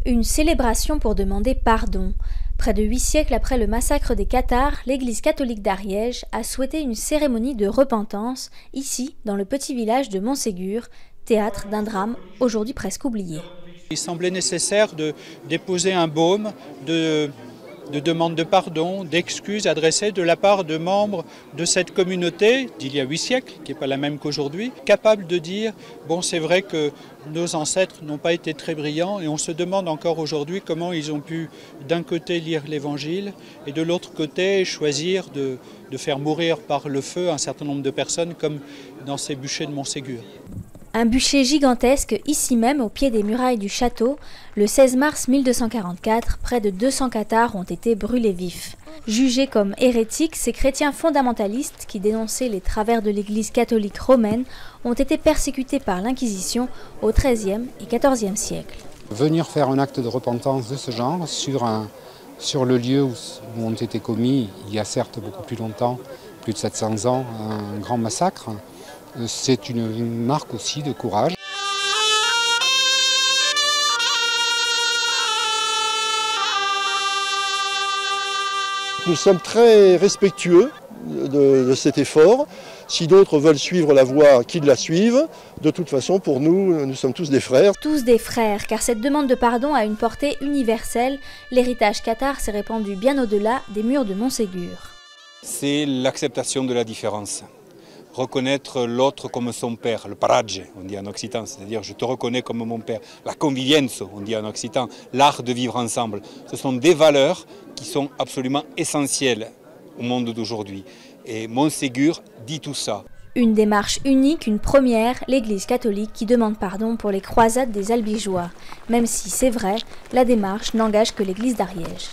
Une célébration pour demander pardon. Près de 8 siècles après le massacre des Cathares, l'Église catholique d'Ariège a souhaité une cérémonie de repentance, ici, dans le petit village de Montségur, théâtre d'un drame aujourd'hui presque oublié. Il semblait nécessaire de déposer un baume de demande de pardon, d'excuses adressées de la part de membres de cette communauté d'il y a 8 siècles, qui n'est pas la même qu'aujourd'hui, capable de dire « bon, c'est vrai que nos ancêtres n'ont pas été très brillants et on se demande encore aujourd'hui comment ils ont pu d'un côté lire l'Évangile et de l'autre côté choisir de faire mourir par le feu un certain nombre de personnes comme dans ces bûchers de Montségur ». Un bûcher gigantesque, ici même, au pied des murailles du château. Le 16 mars 1244, près de 200 cathares ont été brûlés vifs. Jugés comme hérétiques, ces chrétiens fondamentalistes qui dénonçaient les travers de l'Église catholique romaine ont été persécutés par l'Inquisition au XIIIe et XIVe siècle. Venir faire un acte de repentance de ce genre sur le lieu où ont été commis, il y a certes beaucoup plus longtemps, plus de 700 ans, un grand massacre, c'est une marque aussi de courage. Nous sommes très respectueux de cet effort. Si d'autres veulent suivre la voie, qu'ils la suivent. De toute façon, pour nous, nous sommes tous des frères. Tous des frères, car cette demande de pardon a une portée universelle. L'héritage cathare s'est répandu bien au-delà des murs de Montségur. C'est l'acceptation de la différence. Reconnaître l'autre comme son père, le paradje, on dit en occitan, c'est-à-dire je te reconnais comme mon père. La convivienza, on dit en occitan, l'art de vivre ensemble. Ce sont des valeurs qui sont absolument essentielles au monde d'aujourd'hui. Et Montségur dit tout ça. Une démarche unique, une première, l'Église catholique qui demande pardon pour les croisades des Albigeois. Même si, c'est vrai, la démarche n'engage que l'Église d'Ariège.